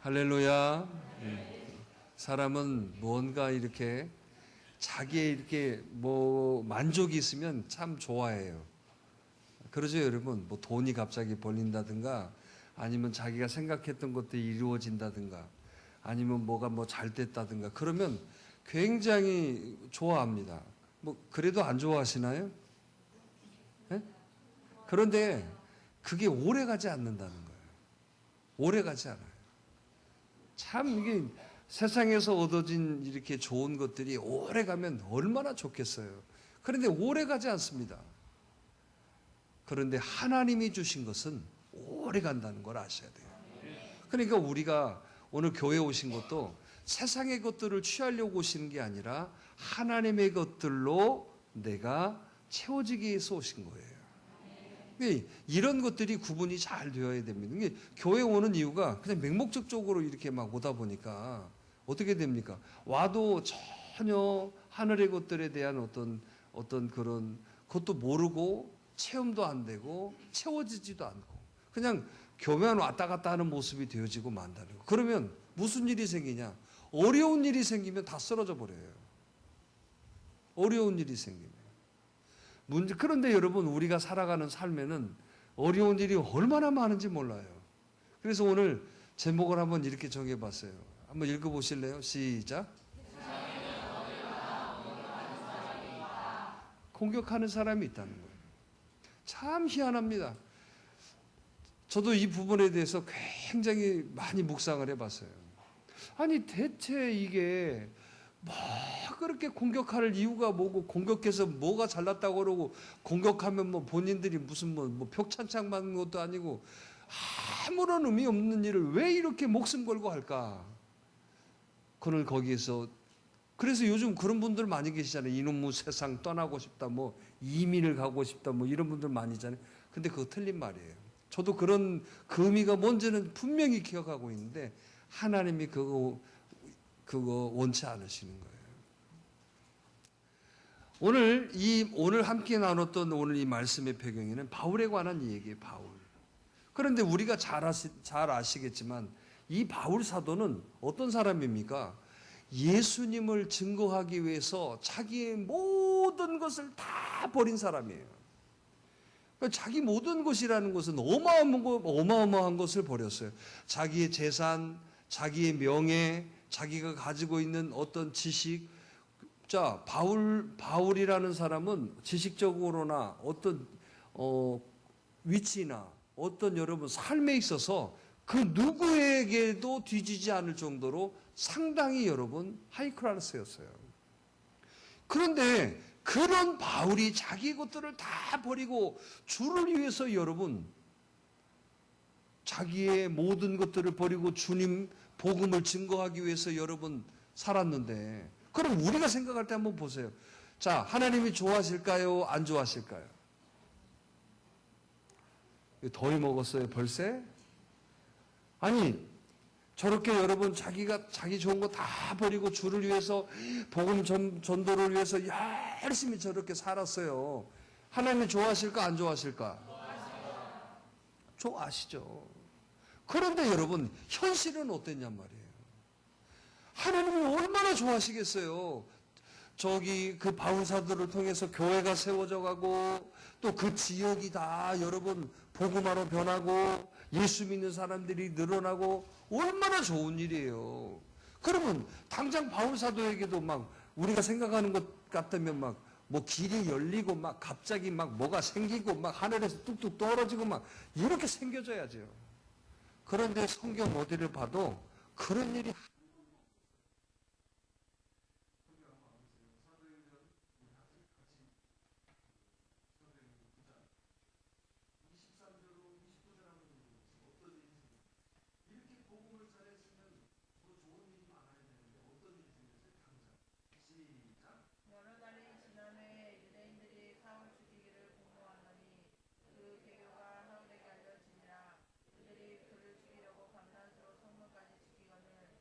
할렐루야. 사람은 뭔가 이렇게 자기의 이렇게 뭐 만족이 있으면 참 좋아해요. 그러죠, 여러분? 뭐 돈이 갑자기 벌린다든가 아니면 자기가 생각했던 것들이 이루어진다든가 아니면 뭐가 뭐 잘 됐다든가 그러면 굉장히 좋아합니다. 뭐 그래도 안 좋아하시나요? 네? 그런데 그게 오래 가지 않는다는 거예요. 오래 가지 않아요. 참 이게 세상에서 얻어진 이렇게 좋은 것들이 오래 가면 얼마나 좋겠어요. 그런데 오래 가지 않습니다. 그런데 하나님이 주신 것은 오래 간다는 걸 아셔야 돼요. 그러니까 우리가 오늘 교회에 오신 것도 세상의 것들을 취하려고 오시는 게 아니라 하나님의 것들로 내가 채워지기 위해서 오신 거예요. 이런 것들이 구분이 잘 되어야 됩니다. 교회 오는 이유가 그냥 맹목적으로 이렇게 막 오다 보니까 어떻게 됩니까? 와도 전혀 하늘의 것들에 대한 어떤 그런 것도 모르고 체험도 안 되고 채워지지도 않고 그냥 교회만 왔다 갔다 하는 모습이 되어지고 만다는 거. 그러면 무슨 일이 생기냐? 어려운 일이 생기면 다 쓰러져 버려요. 어려운 일이 생기면. 그런데 여러분 우리가 살아가는 삶에는 어려운 일이 얼마나 많은지 몰라요. 그래서 오늘 제목을 한번 이렇게 정해봤어요. 한번 읽어보실래요? 시작. 공격하는 사람이 있다는 거예요. 참 희한합니다. 저도 이 부분에 대해서 굉장히 많이 묵상을 해봤어요. 아니 대체 이게 뭐 그렇게 공격할 이유가 뭐고 공격해서 뭐가 잘났다고 그러고 공격하면 뭐 본인들이 무슨 뭐 표창장 받는 것도 아니고 아무런 의미 없는 일을 왜 이렇게 목숨 걸고 할까? 그는 거기에서 그래서 요즘 그런 분들 많이 계시잖아요. 이놈의 세상 떠나고 싶다, 뭐 이민을 가고 싶다, 뭐 이런 분들 많이잖아요. 근데 그거 틀린 말이에요. 저도 그런 그 의미가 뭔지는 분명히 기억하고 있는데 하나님이 그거 원치 않으시는 거예요. 오늘 함께 나눴던 오늘 이 말씀의 배경에는 바울에 관한 얘기예요. 바울. 그런데 우리가 잘 아시겠지만 이 바울 사도는 어떤 사람입니까? 예수님을 증거하기 위해서 자기의 모든 것을 다 버린 사람이에요. 그러니까 자기 모든 것이라는 것은 어마어마한 것을 버렸어요. 자기의 재산, 자기의 명예, 자기가 가지고 있는 어떤 지식. 자, 바울이라는 사람은 지식적으로나 어떤 위치나 어떤 여러분 삶에 있어서 그 누구에게도 뒤지지 않을 정도로 상당히 여러분 하이클래스였어요. 그런데 그런 바울이 자기 것들을 다 버리고 주를 위해서 여러분 자기의 모든 것들을 버리고 주님 복음을 증거하기 위해서 여러분 살았는데 그럼 우리가 생각할 때 한번 보세요. 자, 하나님이 좋아하실까요? 안 좋아하실까요? 더위 먹었어요, 벌새? 아니, 저렇게 여러분 자기 좋은 거 다 버리고 주를 위해서 복음 전도를 위해서 열심히 저렇게 살았어요. 하나님이 좋아하실까 안 좋아하실까? 좋아하시죠. 그런데 여러분 현실은 어땠냔 말이에요. 하나님이 얼마나 좋아하시겠어요. 저기 그 바울사들을 통해서 교회가 세워져 가고 또 그 지역이 다 여러분 복음화로 변하고 예수 믿는 사람들이 늘어나고 얼마나 좋은 일이에요. 그러면 당장 바울사도에게도 막 우리가 생각하는 것 같다면 막 뭐 길이 열리고 막 갑자기 막 뭐가 생기고 막 하늘에서 뚝뚝 떨어지고 막 이렇게 생겨져야죠. 그런데 성경 어디를 봐도 그런 일이 여러 달이 지난 후에 유대인들이 사울 죽이기를 공모하더니 그 계교가 사울에게 알려지니라. 그들이 그를 죽이려고 밤낮으로 성문까지 지키거늘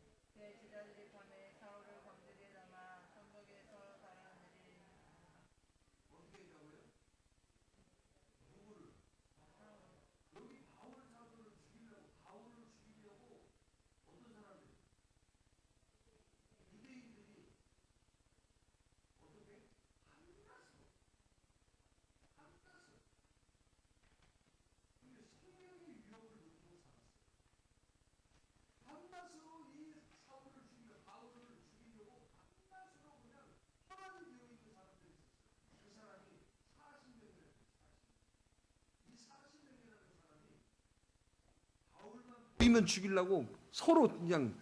보이면 죽이려고 서로 그냥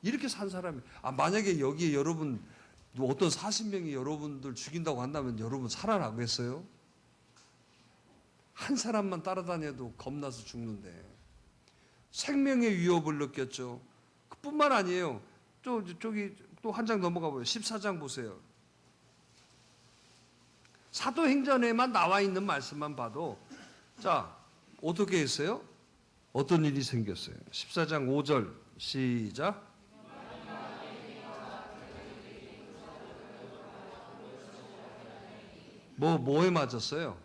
이렇게 산 사람이. 만약에 여기에 여러분 어떤 40명이 여러분들 죽인다고 한다면 여러분 살아나겠어요? 한 사람만 따라다녀도 겁나서 죽는데 생명의 위협을 느꼈죠. 그뿐만 아니에요. 저기 또 한 장 넘어가 보세요. 14장 보세요. 사도행전에만 나와 있는 말씀만 봐도 자, 어떻게 했어요? 어떤 일이 생겼어요? 14장 5절 시작. 뭐에 맞았어요?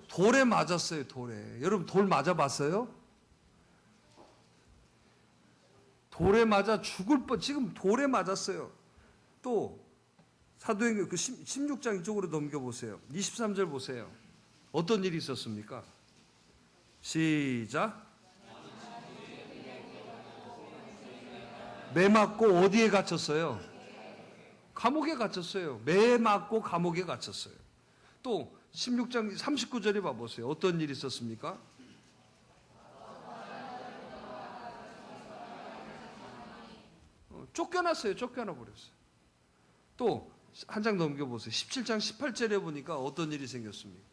돌에 맞았어요, 돌에. 여러분 돌 맞아봤어요? 돌에 맞아 죽을 뻔, 지금 돌에 맞았어요. 또 사도행전 그 16장 이쪽으로 넘겨보세요. 23절 보세요. 어떤 일이 있었습니까? 시작. 매 맞고 어디에 갇혔어요? 감옥에 갇혔어요. 매 맞고 감옥에 갇혔어요. 또 16장 39절에 봐보세요. 어떤 일이 있었습니까? 쫓겨났어요. 쫓겨나 버렸어요. 또 한 장 넘겨보세요. 17장 18절에 보니까 어떤 일이 생겼습니까?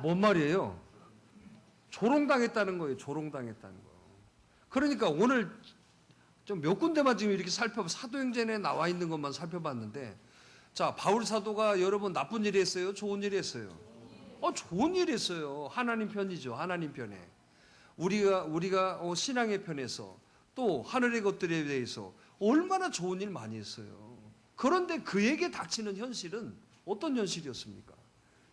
뭔 말이에요? 조롱당했다는 거예요. 조롱당했다는 거. 그러니까 오늘 좀 몇 군데만 지금 이렇게 사도행전에 나와 있는 것만 살펴봤는데, 자, 바울 사도가 여러분 나쁜 일 했어요? 좋은 일 했어요? 좋은 일 했어요. 하나님 편이죠. 하나님 편에. 우리가 신앙의 편에서 또 하늘의 것들에 대해서 얼마나 좋은 일 많이 했어요. 그런데 그에게 닥치는 현실은 어떤 현실이었습니까?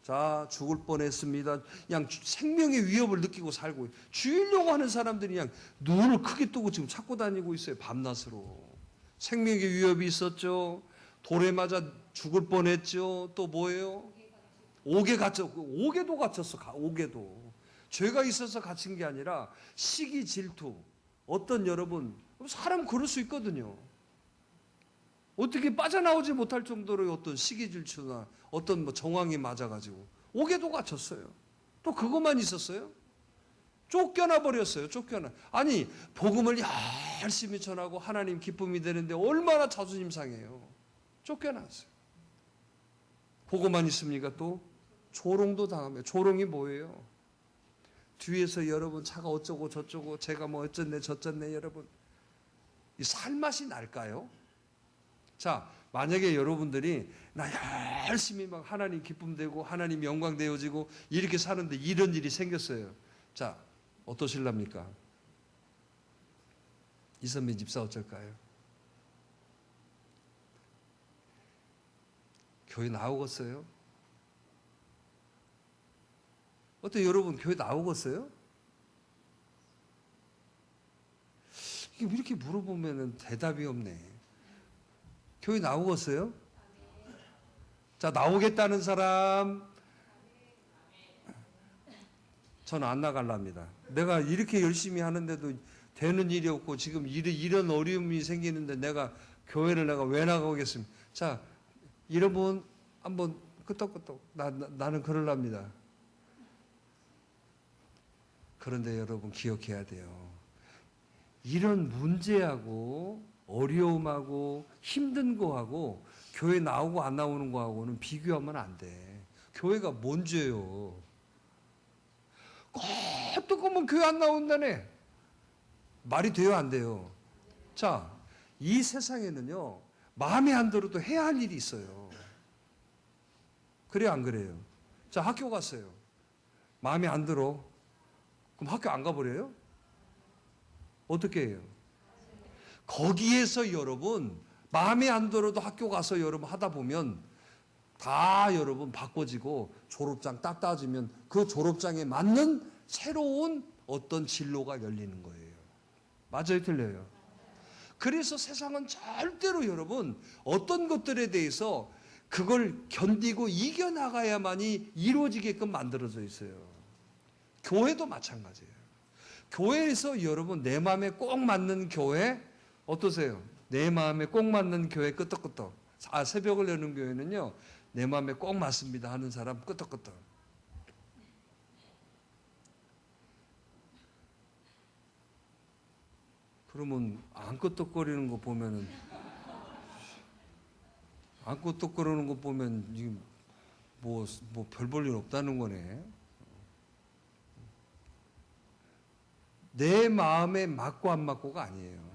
자, 죽을 뻔했습니다. 그냥 생명의 위협을 느끼고 살고, 죽이려고 하는 사람들이 그냥 눈을 크게 뜨고 지금 찾고 다니고 있어요. 밤낮으로. 생명의 위협이 있었죠. 돌에 맞아 죽을 뻔했죠. 또 뭐예요? 옥에 갇혔고, 옥에도 갇혔어. 옥에도. 죄가 있어서 갇힌 게 아니라 시기, 질투. 어떤 여러분, 사람 그럴 수 있거든요. 어떻게 빠져나오지 못할 정도로 어떤 시기 질투나 어떤 정황이 맞아가지고 옥에도 갇혔어요. 또 그것만 있었어요? 쫓겨나 버렸어요. 쫓겨나. 아니 복음을 열심히 전하고 하나님 기쁨이 되는데 얼마나 자존심 상해요. 쫓겨났어요. 복음만 있습니까? 또 조롱도 당하며. 조롱이 뭐예요? 뒤에서 여러분 차가 어쩌고 저쩌고 제가 뭐 어쩌네 저쩌네. 여러분 이 살맛이 날까요? 자, 만약에 여러분들이 나 열심히 막 하나님 기쁨 되고 하나님 영광 되어지고 이렇게 사는데 이런 일이 생겼어요. 자, 어떠실랍니까? 이선민 집사 어쩔까요? 교회 나오겠어요? 어때 여러분 교회 나오겠어요? 이게 이렇게 물어보면 대답이 없네. 교회 나오겠어요? 자, 나오겠다는 사람. 저는 안 나갈랍니다. 내가 이렇게 열심히 하는데도 되는 일이 없고 지금 이런 어려움이 생기는데 내가 교회를 내가 왜 나가겠습니까? 자, 이런 분 한번 끄떡끄떡 나는 그럴랍니다. 그런데 여러분 기억해야 돼요. 이런 문제하고 어려움하고 힘든 거하고 교회 나오고 안 나오는 거하고는 비교하면 안 돼. 교회가 뭔 죄요? 꼼꼼하면 교회 안 나온다네. 말이 돼요, 안 돼요? 자, 이 세상에는요, 마음에 안 들어도 해야 할 일이 있어요. 그래요, 안 그래요? 자, 학교 갔어요. 마음에 안 들어. 그럼 학교 안 가버려요? 어떻게 해요? 거기에서 여러분 마음에 안 들어도 학교 가서 여러분 하다 보면 다 여러분 바꿔지고 졸업장 딱 따지면 그 졸업장에 맞는 새로운 어떤 진로가 열리는 거예요. 맞아요, 틀려요? 그래서 세상은 절대로 여러분 어떤 것들에 대해서 그걸 견디고 이겨나가야만이 이루어지게끔 만들어져 있어요. 교회도 마찬가지예요. 교회에서 여러분 내 마음에 꼭 맞는 교회 어떠세요? 내 마음에 꼭 맞는 교회 끄떡끄떡. 새벽을 여는 교회는요. 내 마음에 꼭 맞습니다 하는 사람 끄떡끄떡. 그러면 안 끄떡거리는 거 보면은 안 끄떡거리는 거 보면 지금 뭐 별 볼 일 없다는 거네. 내 마음에 맞고 안 맞고가 아니에요.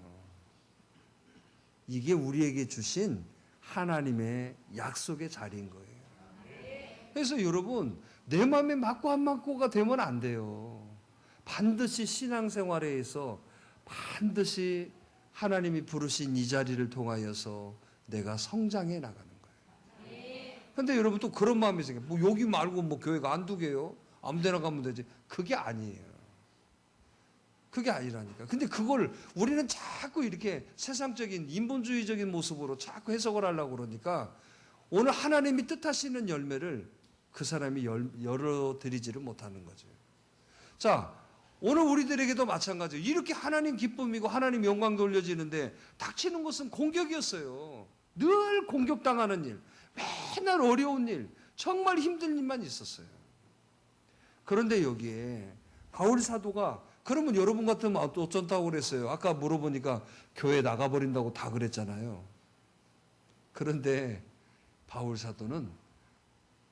이게 우리에게 주신 하나님의 약속의 자리인 거예요. 그래서 여러분 내 마음에 맞고 안 맞고가 되면 안 돼요. 반드시 신앙생활에서 반드시 하나님이 부르신 이 자리를 통하여서 내가 성장해 나가는 거예요. 그런데 여러분 또 그런 마음이 생겨요. 뭐 여기 말고 뭐 교회가 안 두게요? 아무 데나 가면 되지. 그게 아니에요. 그게 아니라니까. 근데 그걸 우리는 자꾸 이렇게 세상적인 인본주의적인 모습으로 자꾸 해석을 하려고 그러니까 오늘 하나님이 뜻하시는 열매를 그 사람이 열어드리지를 못하는 거죠. 자, 오늘 우리들에게도 마찬가지예요. 이렇게 하나님 기쁨이고 하나님 영광 돌려지는데 닥치는 것은 공격이었어요. 늘 공격당하는 일, 맨날 어려운 일, 정말 힘든 일만 있었어요. 그런데 여기에 바울 사도가 그러면 여러분 같으면 어쩐다고 그랬어요? 아까 물어보니까 교회 나가버린다고 다 그랬잖아요. 그런데 바울 사도는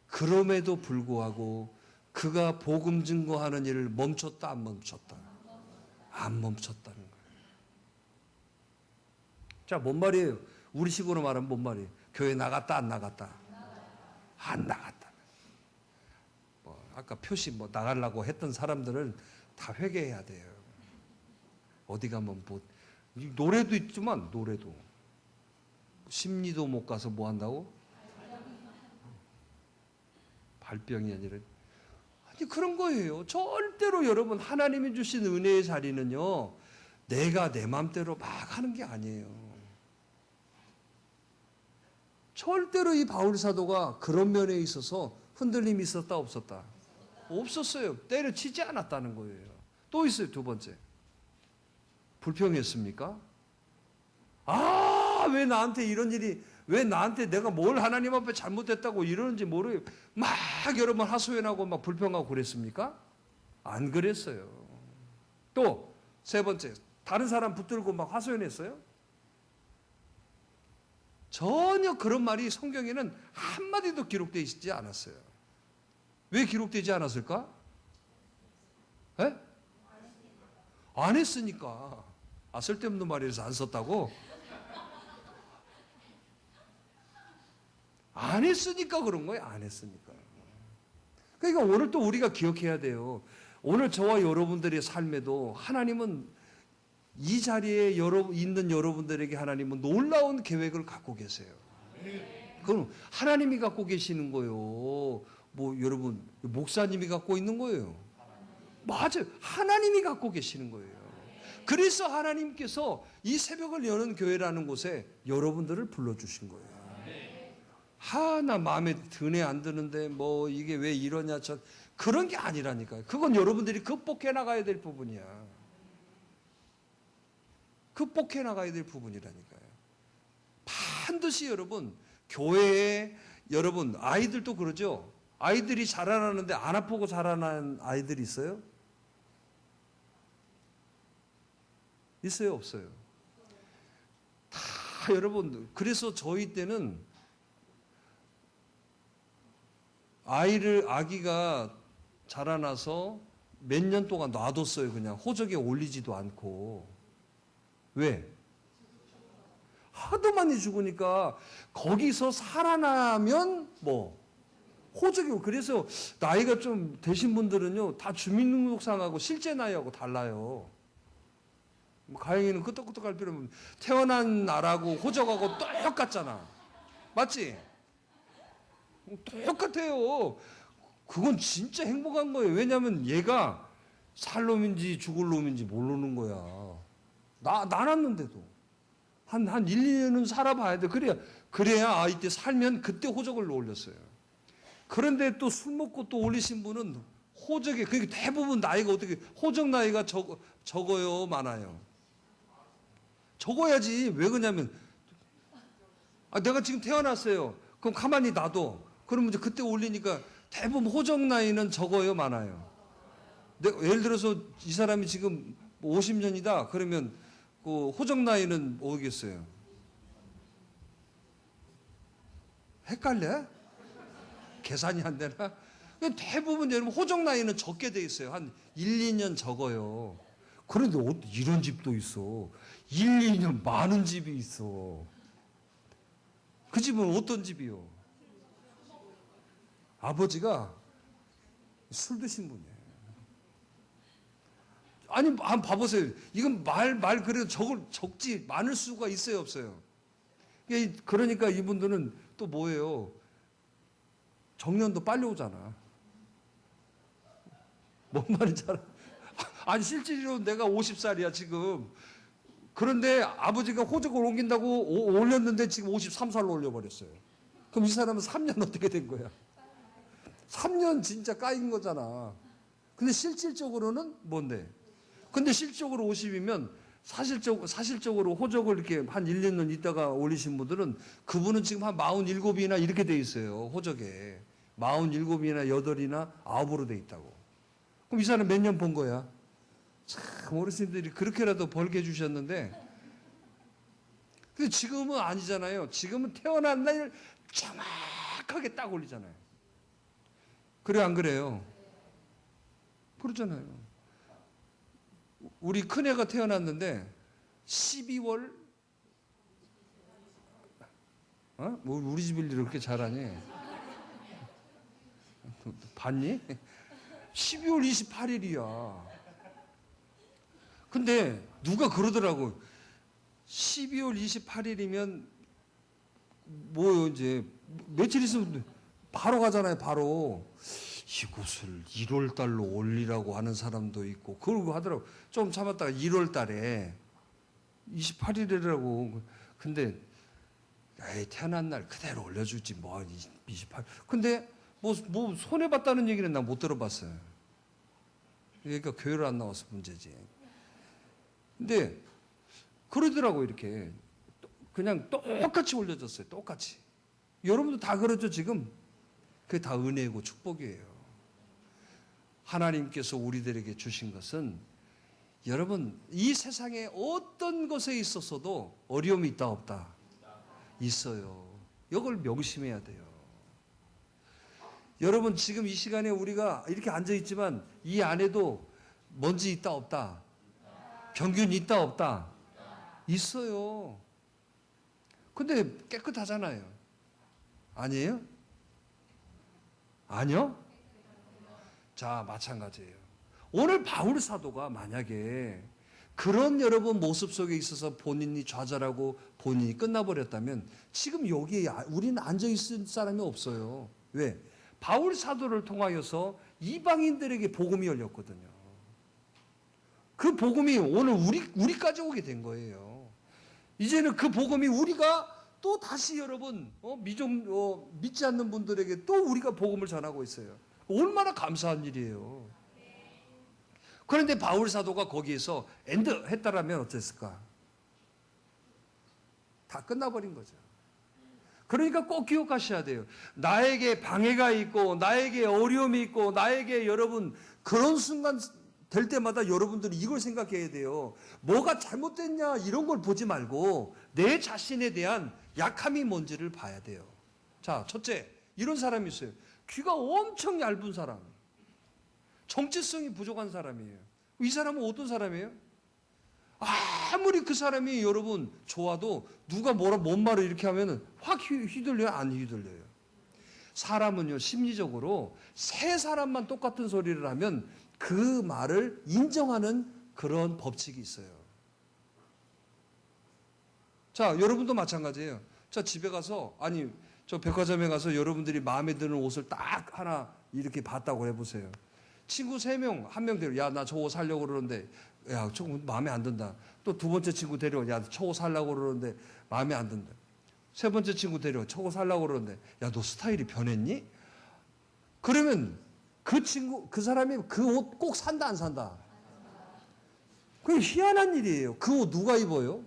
그럼에도 불구하고 그가 복음 증거하는 일을 멈췄다 안 멈췄다? 안 멈췄다는 거예요. 자, 뭔 말이에요? 우리식으로 말하면 뭔 말이에요? 교회 나갔다 안 나갔다? 안 나갔다. 아까 표시 나가려고 했던 사람들은 다 회개해야 돼요. 어디 가면 노래도 있지만 노래도 심리도 못 가서 뭐 한다고? 발병이 아니라 아니 그런 거예요. 절대로 여러분 하나님이 주신 은혜의 자리는요. 내가 내 마음대로 막 하는 게 아니에요. 절대로 이 바울 사도가 그런 면에 있어서 흔들림이 있었다 없었다? 없었어요. 때려치지 않았다는 거예요. 또 있어요. 두 번째. 불평했습니까? 왜 나한테 이런 일이, 왜 나한테 내가 뭘 하나님 앞에 잘못했다고 이러는지 모르요. 막 여러분 하소연하고 막 불평하고 그랬습니까? 안 그랬어요. 또 세 번째. 다른 사람 붙들고 막 하소연했어요? 전혀 그런 말이 성경에는 한마디도 기록되어 있지 않았어요. 왜 기록되지 않았을까? 에? 안 했으니까. 쓸데없는 말이라서 안 썼다고? 안 했으니까 그런 거예요. 안 했으니까. 그러니까 오늘 또 우리가 기억해야 돼요. 오늘 저와 여러분들의 삶에도 하나님은 이 자리에 있는 여러분들에게 하나님은 놀라운 계획을 갖고 계세요. 그럼 하나님이 갖고 계시는 거예요. 여러분 목사님이 갖고 있는 거예요. 맞아요. 하나님이 갖고 계시는 거예요. 그래서 하나님께서 이 새벽을 여는 교회라는 곳에 여러분들을 불러주신 거예요. 나 마음에 드네 안 드는데 이게 왜 이러냐 그런 게 아니라니까요. 그건 여러분들이 극복해 나가야 될 부분이야. 극복해 나가야 될 부분이라니까요. 반드시 여러분 교회에 여러분 아이들도 그러죠. 아이들이 자라나는데 안 아프고 자라난 아이들이 있어요? 있어요, 없어요? 다 여러분 그래서 저희 때는 아기가 자라나서 몇 년 동안 놔뒀어요. 그냥 호적에 올리지도 않고. 왜? 하도 많이 죽으니까 거기서 살아나면 호적이. 그래서 나이가 좀 되신 분들은요 다 주민등록상하고 실제 나이하고 달라요. 가영이는 끄떡끄떡할 필요 없는 태어난 날하고 호적하고 똑같잖아. 맞지? 똑같아요. 그건 진짜 행복한 거예요. 왜냐하면 얘가 살 놈인지 죽을 놈인지 모르는 거야. 낳았는데도 한 1, 2년은 살아봐야 돼. 그래야 이때 살면 그때 호적을 올렸어요. 그런데 또 술 먹고 또 올리신 분은 호적에 그러니까 대부분 나이가 어떻게 호적 나이가 적어요, 많아요? 적어야지. 왜 그러냐면 내가 지금 태어났어요. 그럼 가만히 놔둬. 그러면 이제 그때 올리니까 대부분 호적 나이는 적어요, 많아요? 예를 들어서 이 사람이 지금 50년이다. 그러면 그 호적 나이는 뭐겠어요? 헷갈려? 계산이 안 되나? 대부분 여러분 호적 나이는 적게 돼 있어요. 한 1, 2년 적어요. 그런데 이런 집도 있어. 1, 2년 많은 집이 있어. 그 집은 어떤 집이요? 아버지가 술 드신 분이에요. 아니, 한번 봐보세요. 이건 그래도 적지, 많을 수가 있어요, 없어요? 그러니까 이분들은 또 뭐예요? 정년도 빨리 오잖아. 뭔 말인지 알아? 아니, 실제로 내가 50살이야, 지금. 그런데 아버지가 호적을 옮긴다고 올렸는데 지금 53살로 올려버렸어요. 그럼 이 사람은 3년 어떻게 된 거야? 3년 진짜 까인 거잖아. 근데 실질적으로는 뭔데? 근데 실적으로 50이면 사실적으로 호적을 이렇게 한 1, 2년 있다가 올리신 분들은 그분은 지금 한 47이나 이렇게 돼 있어요. 호적에. 47이나 8이나 9으로 돼 있다고. 그럼 이 사람 몇 년 본 거야? 참 어르신들이 그렇게라도 벌게 해주셨는데 근데 지금은 아니잖아요. 지금은 태어난 날 정확하게 딱 올리잖아요. 그래요, 안 그래요? 그렇잖아요. 우리 큰애가 태어났는데 12월 뭐 우리 집 일을 그렇게 잘하니? 봤니? 12월 28일이야. 근데 누가 그러더라고. 12월 28일이면 뭐요 이제 며칠 있으면 바로 가잖아요. 바로. 이곳을 1월 달로 올리라고 하는 사람도 있고 그러고 하더라고. 좀 참았다가 1월 달에 28일이라고. 근데 에이, 태어난 날 그대로 올려주지 뭐 28. 근데 뭐 손해 봤다는 얘기는 난 못 들어봤어요. 그러니까 교회를 안 나와서 문제지. 근데 그러더라고. 이렇게 그냥 똑같이 올려줬어요. 똑같이. 여러분도 다 그러죠 지금. 그게 다 은혜고 축복이에요. 하나님께서 우리들에게 주신 것은 여러분 이 세상에 어떤 것에 있어서도 어려움이 있다 없다? 있어요. 이걸 명심해야 돼요. 여러분 지금 이 시간에 우리가 이렇게 앉아 있지만 이 안에도 먼지 있다 없다? 병균 있다 없다? 있어요. 근데 깨끗하잖아요. 아니에요? 아니요? 자, 마찬가지예요. 오늘 바울 사도가 만약에 그런 여러분 모습 속에 있어서 본인이 좌절하고 본인이 끝나버렸다면 지금 여기에 우리는 앉아있을 사람이 없어요. 왜? 바울 사도를 통하여서 이방인들에게 복음이 열렸거든요. 그 복음이 오늘 우리까지 오게 된 거예요. 이제는 그 복음이 우리가 또 다시 여러분 믿지 않는 분들에게 또 우리가 복음을 전하고 있어요. 얼마나 감사한 일이에요. 그런데 바울 사도가 거기에서 엔드 했다라면 어땠을까? 다 끝나버린 거죠. 그러니까 꼭 기억하셔야 돼요. 나에게 방해가 있고 나에게 어려움이 있고 나에게 여러분 그런 순간 될 때마다 여러분들이 이걸 생각해야 돼요. 뭐가 잘못됐냐 이런 걸 보지 말고 내 자신에 대한 약함이 뭔지를 봐야 돼요. 자, 첫째, 이런 사람이 있어요. 귀가 엄청 얇은 사람. 정체성이 부족한 사람이에요. 이 사람은 어떤 사람이에요? 아무리 그 사람이 여러분 좋아도 누가 뭔 말을 이렇게 하면은 확 휘둘려요? 안 휘둘려요? 사람은요, 심리적으로 세 사람만 똑같은 소리를 하면 그 말을 인정하는 그런 법칙이 있어요. 자, 여러분도 마찬가지예요. 자, 집에 가서, 저 백화점에 가서 여러분들이 마음에 드는 옷을 딱 하나 이렇게 봤다고 해보세요. 친구 3명, 한 명 데려, 야, 나 저 옷 사려고 그러는데, 야, 저 마음에 안 든다. 또 두 번째 친구 데려, 야, 저 옷 사려고 그러는데 마음에 안 든다. 세 번째 친구 데려, 저 옷 사려고 그러는데, 야, 너 스타일이 변했니? 그러면 그 사람이 그 옷 꼭 산다, 안 산다? 그게 희한한 일이에요. 그 옷 누가 입어요?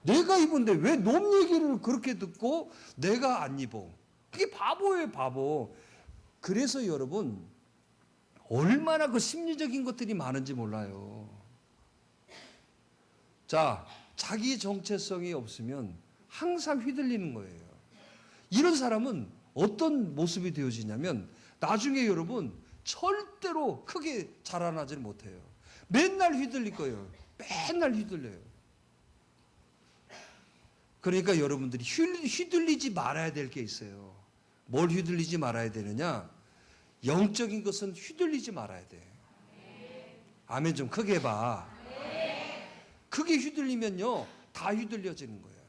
내가 입은데 왜 놈 얘기를 그렇게 듣고 내가 안 입어? 그게 바보예요, 바보. 그래서 여러분, 얼마나 그 심리적인 것들이 많은지 몰라요. 자, 자기 정체성이 없으면 항상 휘둘리는 거예요. 이런 사람은 어떤 모습이 되어지냐면 나중에 여러분 절대로 크게 자라나질 못해요. 맨날 휘둘릴 거예요. 맨날 휘둘려요. 그러니까 여러분들이 휘둘리지 말아야 될 게 있어요. 뭘 휘둘리지 말아야 되느냐? 영적인 것은 휘둘리지 말아야 돼. 아멘 좀 크게 해봐. 크게 휘둘리면요 다 휘둘려지는 거예요.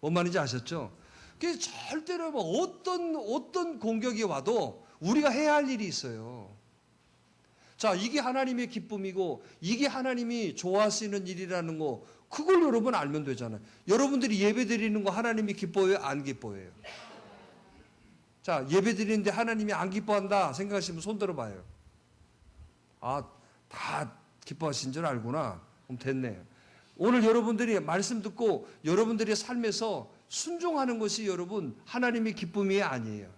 뭔 말인지 아셨죠? 그래서 절대로 뭐 어떤 공격이 와도 우리가 해야 할 일이 있어요. 자, 이게 하나님의 기쁨이고 이게 하나님이 좋아하시는 일이라는 거 그걸 여러분 알면 되잖아요. 여러분들이 예배 드리는 거 하나님이 기뻐해요? 안 기뻐해요? 자, 예배 드리는데 하나님이 안 기뻐한다 생각하시면 손 들어봐요. 아, 다 기뻐하신 줄 알구나. 그럼 됐네요. 오늘 여러분들이 말씀 듣고 여러분들의 삶에서 순종하는 것이 여러분 하나님의 기쁨이 아니에요.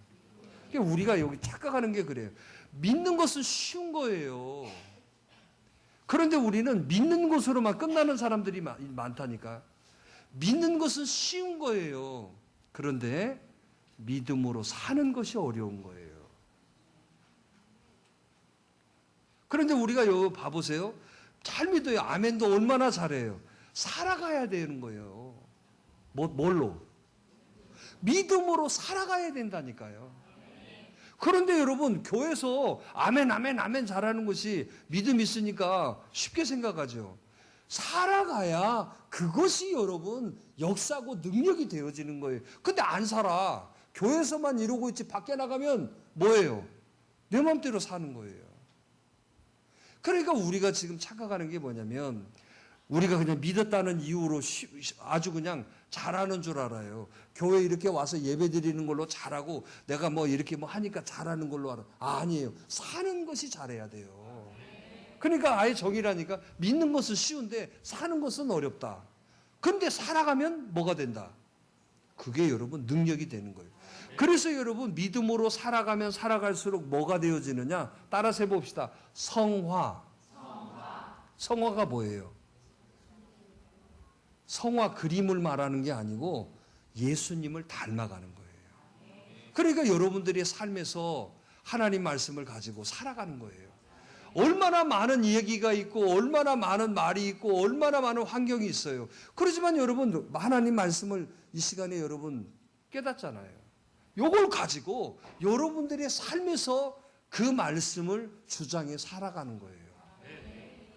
그러니까 우리가 여기 착각하는 게 그래요. 믿는 것은 쉬운 거예요. 그런데 우리는 믿는 것으로만 끝나는 사람들이 많다니까. 믿는 것은 쉬운 거예요. 그런데 믿음으로 사는 것이 어려운 거예요. 그런데 우리가 여기 봐보세요. 잘 믿어요. 아멘도 얼마나 잘해요. 살아가야 되는 거예요. 뭘로? 믿음으로 살아가야 된다니까요. 그런데 여러분 교회에서 아멘 아멘 아멘 잘하는 것이 믿음 있으니까 쉽게 생각하죠. 살아가야 그것이 여러분 역사고 능력이 되어지는 거예요. 근데 안 살아. 교회에서만 이러고 있지 밖에 나가면 뭐예요? 내 마음대로 사는 거예요. 그러니까 우리가 지금 착각하는 게 뭐냐면 우리가 그냥 믿었다는 이유로 아주 그냥 잘하는 줄 알아요. 교회 이렇게 와서 예배 드리는 걸로 잘하고 내가 뭐 이렇게 뭐 하니까 잘하는 걸로 알아. 아니에요. 사는 것이 잘해야 돼요. 그러니까 아예 정의라니까 믿는 것은 쉬운데 사는 것은 어렵다. 그런데 살아가면 뭐가 된다? 그게 여러분 능력이 되는 거예요. 그래서 여러분 믿음으로 살아가면 살아갈수록 뭐가 되어지느냐? 따라서 해봅시다. 성화. 성화가 뭐예요? 성화 그림을 말하는 게 아니고 예수님을 닮아가는 거예요. 그러니까 여러분들의 삶에서 하나님 말씀을 가지고 살아가는 거예요. 얼마나 많은 얘기가 있고 얼마나 많은 말이 있고 얼마나 많은 환경이 있어요. 그렇지만 여러분 하나님 말씀을 이 시간에 여러분 깨닫잖아요. 요걸 가지고 여러분들의 삶에서 그 말씀을 주장해 살아가는 거예요.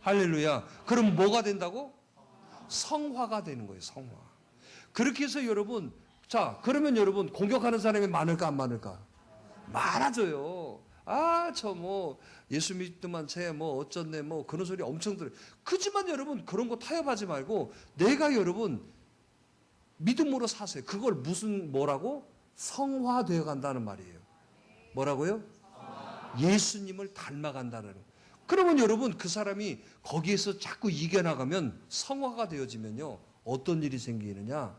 할렐루야. 그럼 뭐가 된다고? 성화가 되는 거예요. 성화. 그렇게 해서 여러분 자 그러면 여러분 공격하는 사람이 많을까 안 많을까? 많아져요. 아 저 뭐 예수 믿더만 쟤 뭐 어쩌네 뭐 그런 소리 엄청 들어요. 그렇지만 여러분 그런 거 타협하지 말고 내가 여러분 믿음으로 사세요. 그걸 무슨 뭐라고? 성화되어 간다는 말이에요. 뭐라고요? 예수님을 닮아간다는. 그러면 여러분 그 사람이 거기에서 자꾸 이겨나가면 성화가 되어지면요. 어떤 일이 생기느냐.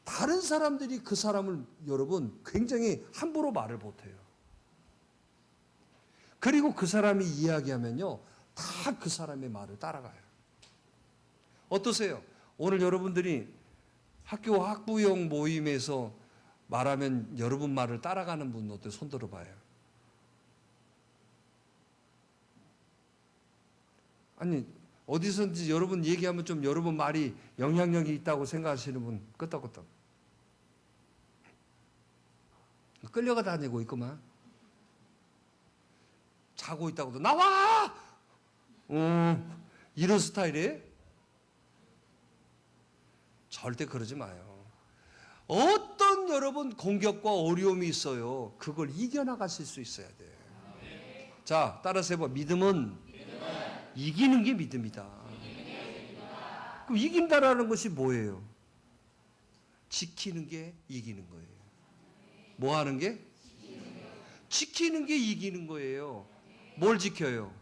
다른 사람들이 그 사람을 여러분 굉장히 함부로 말을 못해요. 그리고 그 사람이 이야기하면요. 다 그 사람의 말을 따라가요. 어떠세요? 오늘 여러분들이 학교 학부형 모임에서 말하면 여러분 말을 따라가는 분 어때요? 손 들어봐요. 아니 어디선지 여러분 얘기하면 좀 여러분 말이 영향력이 있다고 생각하시는 분 끄떡끄떡 끌려가 다니고 있구만. 자고 있다고도 나와! 이런 스타일이에요? 절대 그러지 마요. 어떤 여러분 공격과 어려움이 있어요. 그걸 이겨나가실 수 있어야 돼요. 자, 따라서 해봐. 믿음은 이기는 게 믿음이다. 그럼 이긴다라는 것이 뭐예요? 지키는 게 이기는 거예요. 뭐 하는 게? 지키는 게 이기는 거예요. 뭘 지켜요?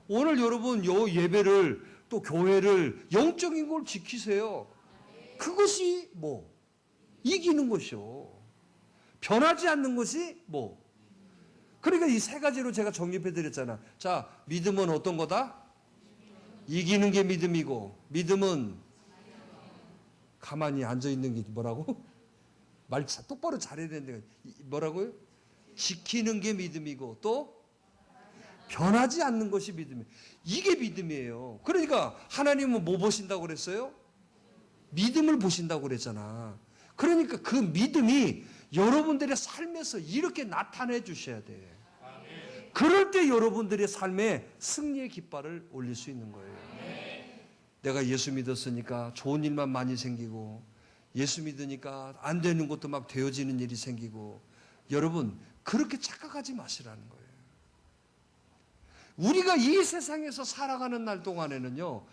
오늘 여러분 요 예배를 또 교회를 영적인 걸 지키세요. 그것이 뭐? 이기는 것이요. 변하지 않는 것이 뭐? 그러니까 이 세 가지로 제가 정립해 드렸잖아. 자, 믿음은 어떤 거다? 이기는 게 믿음이고, 믿음은 가만히 앉아 있는 게 뭐라고? 말 똑바로 잘해야 되는데 뭐라고요? 지키는 게 믿음이고 또 변하지 않는 것이 믿음이에요. 이게 믿음이에요. 그러니까 하나님은 뭐 보신다고 그랬어요? 믿음을 보신다고 그랬잖아. 그러니까 그 믿음이 여러분들의 삶에서 이렇게 나타내 주셔야 돼. 그럴 때 여러분들의 삶에 승리의 깃발을 올릴 수 있는 거예요. 내가 예수 믿었으니까 좋은 일만 많이 생기고, 예수 믿으니까 안 되는 것도 막 되어지는 일이 생기고, 여러분 그렇게 착각하지 마시라는 거예요. 우리가 이 세상에서 살아가는 날 동안에는요,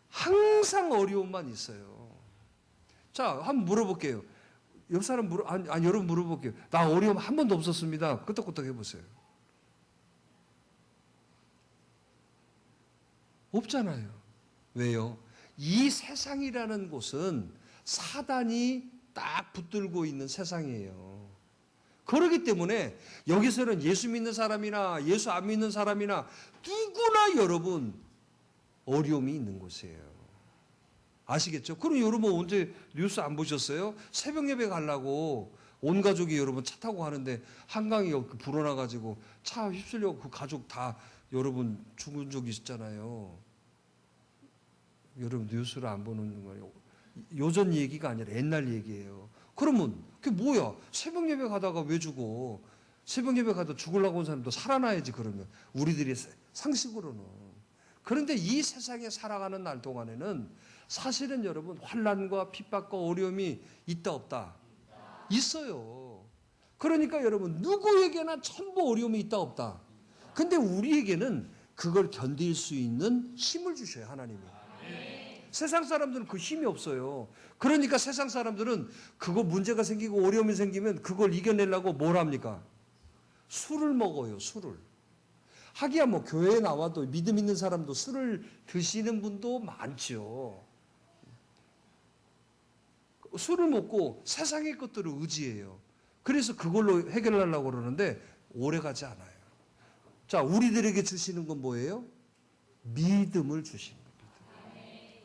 항상 어려움만 있어요. 자, 한번 물어볼게요. 옆 사람 아니 여러분 물어볼게요. 나 어려움 한 번도 없었습니다. 끄떡끄떡 해보세요. 없잖아요. 왜요? 이 세상이라는 곳은 사단이 딱 붙들고 있는 세상이에요. 그렇기 때문에 여기서는 예수 믿는 사람이나 예수 안 믿는 사람이나 누구나 여러분 어려움이 있는 곳이에요. 아시겠죠? 그럼 여러분 언제 뉴스 안 보셨어요? 새벽 예배 가려고 온 가족이 여러분 차 타고 가는데 한강이 불어나가지고 차 휩쓸려 그 가족 다 여러분 죽은 적 있었잖아요. 여러분 뉴스를 안 보는 거예요. 요전 얘기가 아니라 옛날 얘기예요. 그러면 그게 뭐야? 새벽 예배 가다가 왜 죽어? 새벽 예배 가다 죽으려고 온 사람도 살아나야지 그러면. 우리들이 상식으로는. 그런데 이 세상에 살아가는 날 동안에는 사실은 여러분 환난과 핍박과 어려움이 있다 없다? 있어요. 그러니까 여러분 누구에게나 전부 어려움이 있다 없다? 근데 우리에게는 그걸 견딜 수 있는 힘을 주셔요, 하나님이. 세상 사람들은 그 힘이 없어요. 그러니까 세상 사람들은 그거 문제가 생기고 어려움이 생기면 그걸 이겨내려고 뭘 합니까? 술을 먹어요, 술을. 하기야 뭐 교회에 나와도 믿음 있는 사람도 술을 드시는 분도 많죠. 술을 먹고 세상의 것들을 의지해요. 그래서 그걸로 해결하려고 그러는데 오래 가지 않아요. 자, 우리들에게 주시는 건 뭐예요? 믿음을 주시는 겁니다.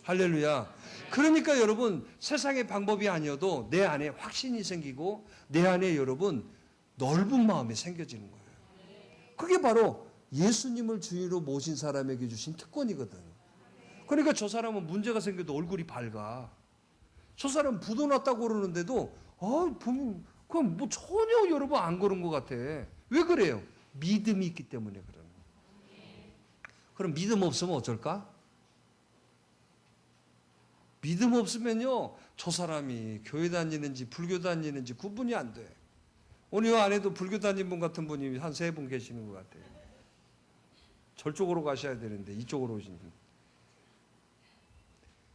할렐루야. 그러니까 여러분 세상의 방법이 아니어도 내 안에 확신이 생기고 내 안에 여러분 넓은 마음이 생겨지는 거예요. 그게 바로 예수님을 주인으로 모신 사람에게 주신 특권이거든. 그러니까 저 사람은 문제가 생겨도 얼굴이 밝아. 저 사람은 부도 났다고 그러는데도 그럼 뭐 전혀 여러분 안 그런 것 같아. 왜 그래요? 믿음이 있기 때문에 그러는 거예요. 그럼 믿음 없으면 어쩔까? 믿음 없으면요, 저 사람이 교회 다니는지 불교 다니는지 구분이 안 돼. 오늘 이 안에도 불교 다니는 분 같은 분이 한 3분 계시는 것 같아요. 저쪽으로 가셔야 되는데 이쪽으로 오신 분.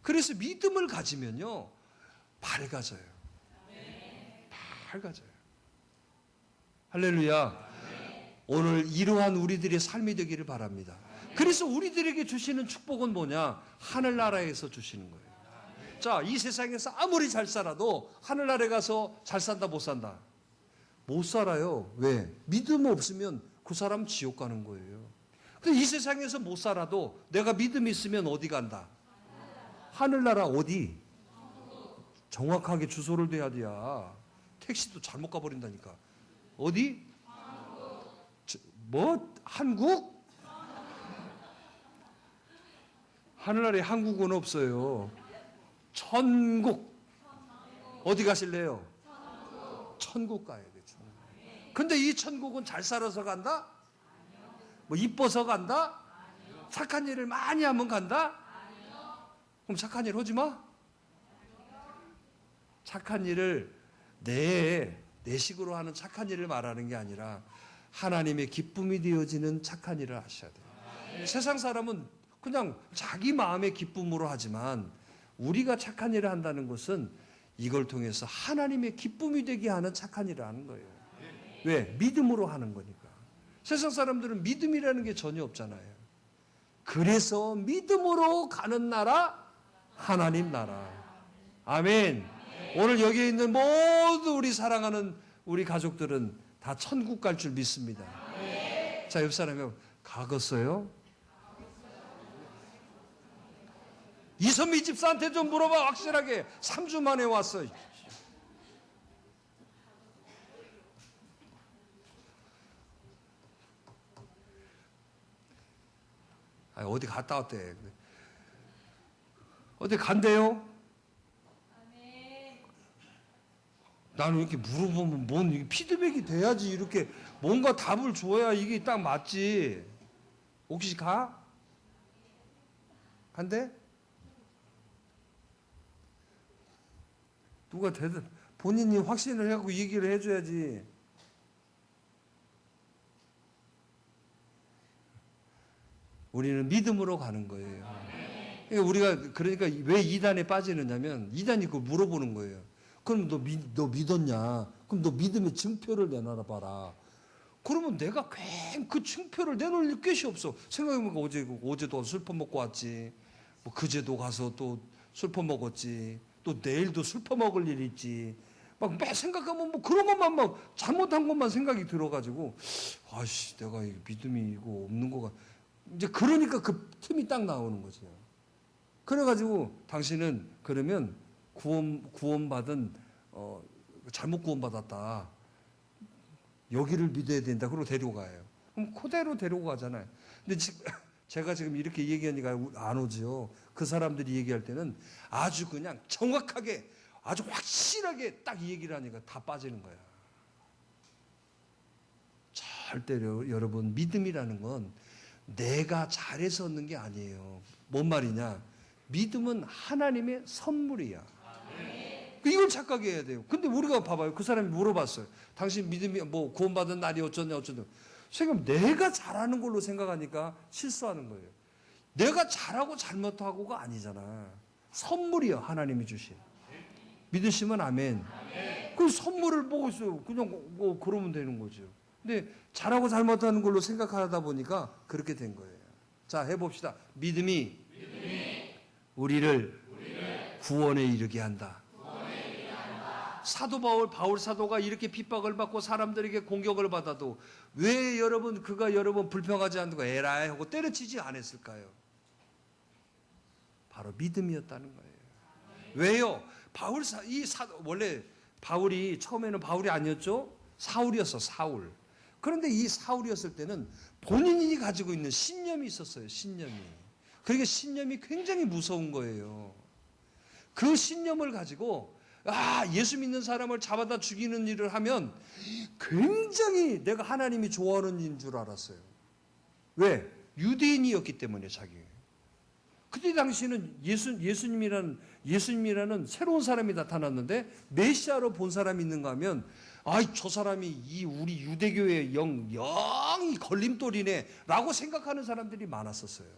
그래서 믿음을 가지면요, 밝아져요. 밝아져요. 할렐루야. 오늘 이러한 우리들의 삶이 되기를 바랍니다. 그래서 우리들에게 주시는 축복은 뭐냐? 하늘나라에서 주시는 거예요. 자, 이 세상에서 아무리 잘 살아도 하늘나라에 가서 잘 산다 못 산다? 못 살아요. 왜? 믿음 없으면 그 사람 지옥 가는 거예요. 근데 이 세상에서 못 살아도 내가 믿음이 있으면 어디 간다? 하늘나라 어디? 정확하게 주소를 대야 돼야. 택시도 잘못 가버린다니까. 어디? 한국? 하늘나라에 한국은 없어요. 천국. 어디 가실래요? 천국 가야 돼. 천국. 근데 이 천국은 잘 살아서 간다? 뭐 이뻐서 간다? 착한 일을 많이 하면 간다? 그럼 착한 일 하지 마? 착한 일을 내 식으로 하는 착한 일을 말하는 게 아니라 하나님의 기쁨이 되어지는 착한 일을 하셔야 돼요. 세상 사람은 그냥 자기 마음의 기쁨으로 하지만 우리가 착한 일을 한다는 것은 이걸 통해서 하나님의 기쁨이 되게 하는 착한 일을 하는 거예요. 왜? 믿음으로 하는 거니까. 세상 사람들은 믿음이라는 게 전혀 없잖아요. 그래서 믿음으로 가는 나라, 하나님 나라. 아멘. 오늘 여기 있는 모두 우리 사랑하는 우리 가족들은 다 천국 갈 줄 믿습니다. 자, 옆 사람이 가겠어요? 이선미 집사한테 좀 물어봐. 확실하게 3주 만에 왔어. 어디 갔다 왔대. 어디 간대요? 나는 이렇게 물어보면 뭔 피드백이 돼야지, 이렇게 뭔가 답을 줘야 이게 딱 맞지. 혹시 가? 간대? 누가 본인이 확신을 하고 얘기를 해줘야지. 우리는 믿음으로 가는 거예요. 그러니까 왜 이단에 빠지느냐면, 이단이 그걸 물어보는 거예요. 그럼 너 믿었냐? 그럼 너 믿음의 증표를 내놔라 봐라. 그러면 내가 괜히 그 증표를 내놓을 것이 없어. 생각해보니까 어제도 술 퍼먹고 왔지. 뭐 그제도 가서 또 술 퍼먹었지. 또 내일도 술 퍼먹을 일이 있지. 막 생각하면 뭐 그런 것만 막 잘못한 것만 생각이 들어가지고, 아씨, 내가 믿음이 이거 없는 거가. 이제 그러니까 그 틈이 딱 나오는 거죠. 그래가지고 당신은 그러면 구원받은, 잘못 구원받았다. 여기를 믿어야 된다. 그러고 데리고 가요. 그럼 그대로 데리고 가잖아요. 근데 제가 지금 이렇게 얘기하니까 안 오죠. 그 사람들이 얘기할 때는 아주 그냥 정확하게, 아주 확실하게 딱 얘기를 하니까 다 빠지는 거야. 절대로 여러분, 믿음이라는 건 내가 잘해서 얻는 게 아니에요. 뭔 말이냐? 믿음은 하나님의 선물이야. 이걸 착각해야 돼요. 근데 우리가 봐봐요. 그 사람이 물어봤어요. 당신 믿음이 뭐 구원받은 날이 어쩌냐. 지금 내가 잘하는 걸로 생각하니까 실수하는 거예요. 내가 잘하고 잘못하고가 아니잖아. 선물이야, 하나님이 주신. 믿으시면 아멘. 그 선물을 보고 있어요. 그냥 뭐 그러면 되는 거죠. 근데 잘하고 잘못하는 걸로 생각하다 보니까 그렇게 된 거예요. 자, 해봅시다. 믿음이 우리를 구원에 이르게 한다. 사도 바울 사도가 이렇게 핍박을 받고 사람들에게 공격을 받아도 왜 그가 여러분 불평하지 않고 에라이 하고 때려치지 않았을까요? 바로 믿음이었다는 거예요. 왜요? 원래 바울이 처음에는 바울이 아니었죠? 사울이었어, 사울. 그런데 이 사울이었을 때는 본인이 가지고 있는 신념이 있었어요, 신념이. 그러니까 신념이 굉장히 무서운 거예요. 그 신념을 가지고 예수 믿는 사람을 잡아다 죽이는 일을 하면 굉장히 내가 하나님이 좋아하는 일인 줄 알았어요. 왜? 유대인이었기 때문에 자기. 그때 당시에는 예수님이라는 새로운 사람이 나타났는데 메시아로 본 사람이 있는가 하면 저 사람이 우리 유대교의 영이 걸림돌이네라고 생각하는 사람들이 많았었어요.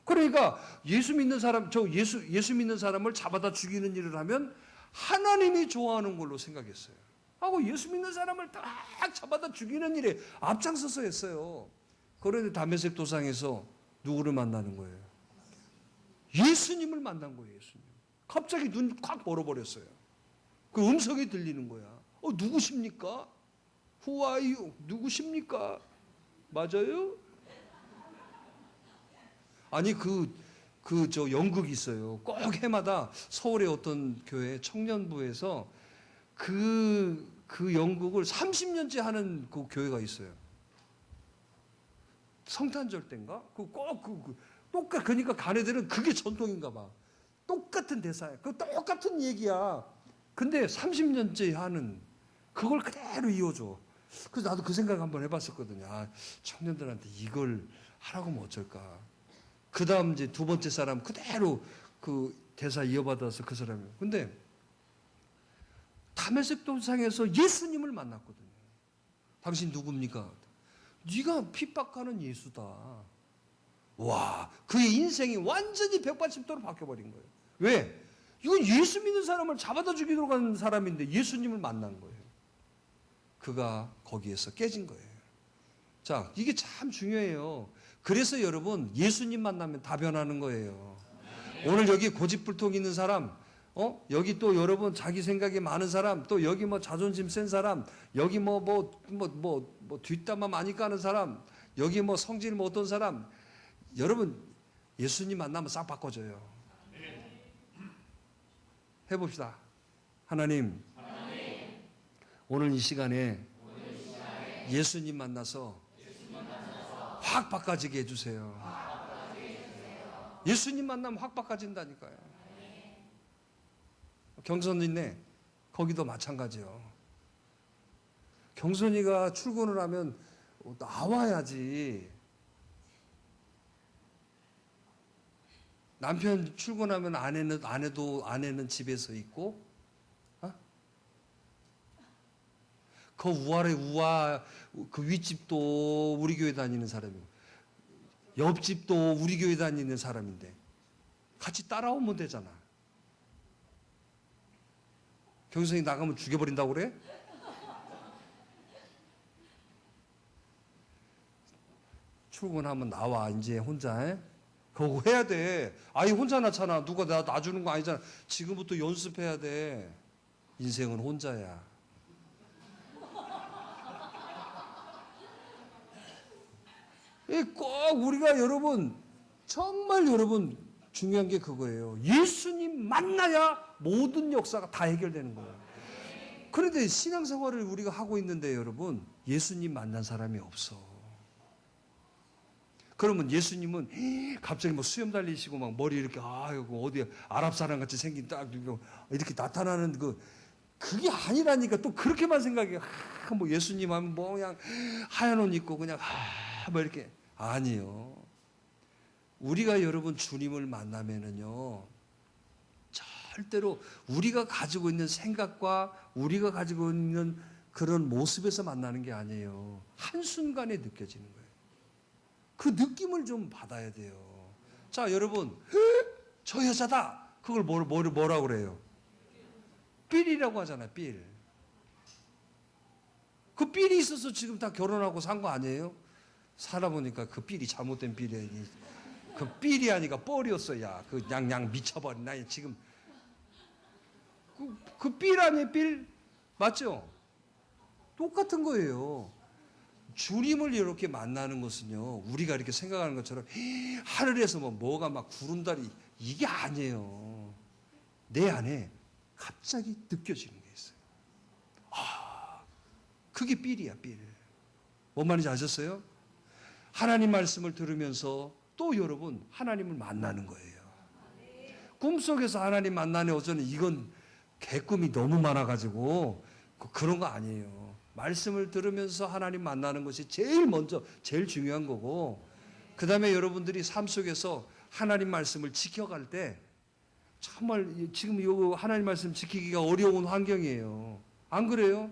그러니까 예수 믿는 사람을 잡아다 죽이는 일을 하면 하나님이 좋아하는 걸로 생각했어요. 하고 예수 믿는 사람을 딱 잡아다 죽이는 일에 앞장서서 했어요. 그런데 다메섹 도상에서 누구를 만나는 거예요? 예수님을 만난 거예요. 예수님. 갑자기 눈 콱 멀어버렸어요. 그 음성이 들리는 거야. 누구십니까? Who are you? 누구십니까? 맞아요? 아니 저 연극이 있어요. 꼭 해마다 서울의 어떤 교회 청년부에서 그 연극을 30년째 하는 그 교회가 있어요. 성탄절 때인가? 그러니까 가네들은 그게 전통인가 봐. 똑같은 대사야. 똑같은 얘기야. 근데 30년째 하는 그걸 그대로 이어줘. 그래서 나도 그 생각 한번 해봤었거든요. 청년들한테 이걸 하라고 하면 어쩔까. 그 다음 이제 두 번째 사람 그대로 그 대사 이어받아서 그 사람이. 근데 다메섹 도상에서 예수님을 만났거든요. 당신 누굽니까? 네가 핍박하는 예수다. 와, 그의 인생이 완전히 180도로 바뀌어버린 거예요. 왜? 이건 예수 믿는 사람을 잡아다 죽이도록 하는 사람인데 예수님을 만난 거예요. 그가 거기에서 깨진 거예요. 자, 이게 참 중요해요. 그래서 여러분 예수님 만나면 다 변하는 거예요. 오늘 여기 고집불통 있는 사람, 여기 또 여러분 자기 생각이 많은 사람, 또 여기 뭐 자존심 센 사람, 여기 뭐 뒷담화 많이 까는 사람, 여기 뭐 성질 못 어떤 사람, 여러분 예수님 만나면 싹 바꿔줘요. 해봅시다. 하나님, 오늘 이 시간에 예수님 만나서 확 바꿔지게 해주세요. 예수님 만나면 확 바꿔진다니까요. 경선이네, 거기도 마찬가지요. 경선이가 출근을 하면 나와야지. 남편 출근하면 아내는 집에서 있고, 그 그 윗집도 우리 교회 다니는 사람이고, 옆집도 우리 교회 다니는 사람인데, 같이 따라오면 되잖아. 경선이 나가면 죽여버린다고 그래? 출근하면 나와, 이제 혼자. 그거 해야 돼. 아이, 혼자 낳잖아. 누가 나 놔주는 거 아니잖아. 지금부터 연습해야 돼. 인생은 혼자야. 꼭 우리가 여러분, 정말 여러분, 중요한 게 그거예요. 예수님 만나야 모든 역사가 다 해결되는 거예요. 그런데 신앙생활을 우리가 하고 있는데 여러분, 예수님 만난 사람이 없어. 그러면 예수님은 갑자기 뭐 수염 달리시고 막 머리 이렇게 어디 아랍 사람 같이 생긴 딱 이렇게 나타나는 그게 아니라니까. 또 그렇게만 생각해. 뭐 예수님 하면 뭐 그냥 하얀 옷 입고 그냥 뭐 이렇게. 아니요. 우리가 여러분 주님을 만나면은요, 절대로 우리가 가지고 있는 생각과 우리가 가지고 있는 그런 모습에서 만나는 게 아니에요. 한순간에 느껴지는 거예요. 그 느낌을 좀 받아야 돼요. 자, 여러분, 저 여자다. 그걸 뭐라고 그래요? 삘이라고 하잖아요, 삘. 그 삘이 있어서 지금 다 결혼하고 산 거 아니에요? 살아보니까 그 삘이 잘못된 삘이야. 그 삘이 아니라 뻘이었어, 야. 그 양 미쳐버린, 나 지금. 그 삘 아니에요, 삘? 맞죠? 똑같은 거예요. 주님을 이렇게 만나는 것은요, 우리가 이렇게 생각하는 것처럼 하늘에서 뭐가 막 구름다리, 이게 아니에요. 내 안에 갑자기 느껴지는 게 있어요. 그게 삘이야, 삘. 뭔 말인지 아셨어요? 하나님 말씀을 들으면서 또 여러분 하나님을 만나는 거예요. 꿈속에서 하나님 만나네 어쩌니, 이건 개꿈이 너무 많아가지고 그런 거 아니에요. 말씀을 들으면서 하나님 만나는 것이 제일 먼저 제일 중요한 거고, 그 다음에 여러분들이 삶 속에서 하나님 말씀을 지켜갈 때 정말 지금 이 하나님 말씀 지키기가 어려운 환경이에요. 안 그래요?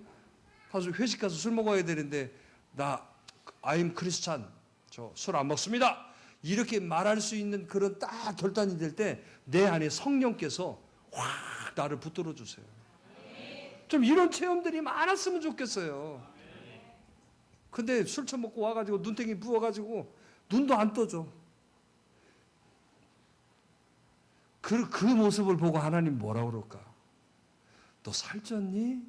가서 회식 가서 술 먹어야 되는데 I'm Christian, 저 술 안 먹습니다, 이렇게 말할 수 있는 그런 딱 결단이 될 때 내 안에 성령께서 확 나를 붙들어 주세요. 좀 이런 체험들이 많았으면 좋겠어요. 근데 술 처먹고 와가지고 눈탱이 부어가지고 눈도 안 떠져. 그 모습을 보고 하나님 뭐라 그럴까? 너 살쪘니?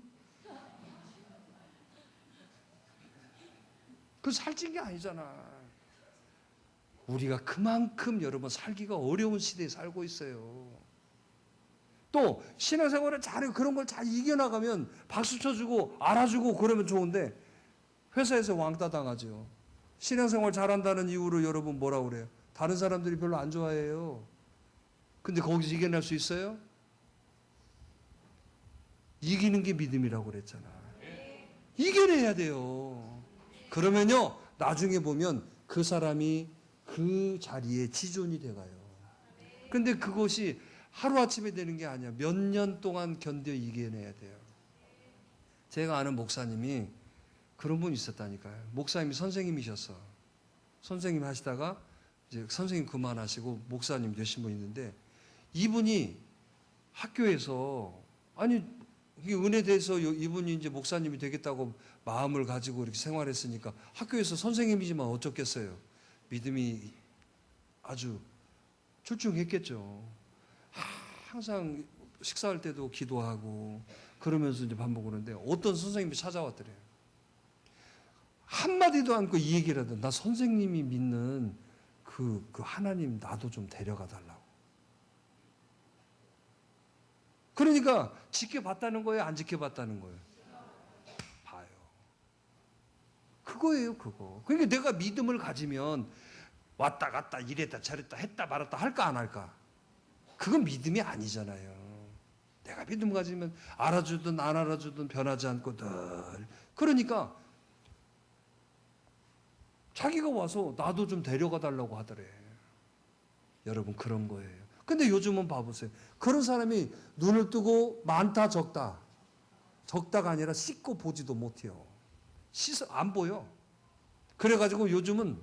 그 살찐 게 아니잖아. 우리가 그만큼 여러분 살기가 어려운 시대에 살고 있어요. 또 신앙생활을 잘하고 그런 걸 잘 이겨나가면 박수 쳐주고 알아주고 그러면 좋은데, 회사에서 왕따 당하죠. 신앙생활 잘한다는 이유로 여러분 뭐라고 그래요? 다른 사람들이 별로 안 좋아해요. 근데 거기서 이겨낼 수 있어요? 이기는 게 믿음이라고 그랬잖아. 이겨내야 돼요. 그러면요, 나중에 보면 그 사람이 그 자리에 지존이 돼가요. 근데 그것이 하루아침에 되는 게 아니야. 몇 년 동안 견뎌 이겨내야 돼요. 제가 아는 목사님이 그런 분이 있었다니까요. 목사님이 선생님이셨어. 선생님 하시다가 이제 선생님 그만하시고 목사님 되신 분 있는데, 이분이 학교에서 이 은혜 대해서 이분이 이제 목사님이 되겠다고 마음을 가지고 이렇게 생활했으니까 학교에서 선생님이지만 어쩌겠어요. 믿음이 아주 출중했겠죠. 항상 식사할 때도 기도하고 그러면서 이제 밥 먹었는데 어떤 선생님이 찾아왔더래요. 한마디도 않고 이 얘기를 하던 나 선생님이 믿는 그 하나님 나도 좀 데려가 달라고. 그러니까 지켜봤다는 거예요? 안 지켜봤다는 거예요? 봐요. 그거예요, 그거. 그러니까 내가 믿음을 가지면 왔다 갔다 이랬다 저랬다 했다 말았다 할까 안 할까? 그건 믿음이 아니잖아요. 내가 믿음 가지면 알아주든 안 알아주든 변하지 않고 늘. 그러니까 자기가 와서 나도 좀 데려가 달라고 하더래. 여러분 그런 거예요. 근데 요즘은 봐보세요. 그런 사람이 눈을 뜨고 많다 적다. 적다가 아니라 씻고 보지도 못해요. 안 보여. 그래가지고 요즘은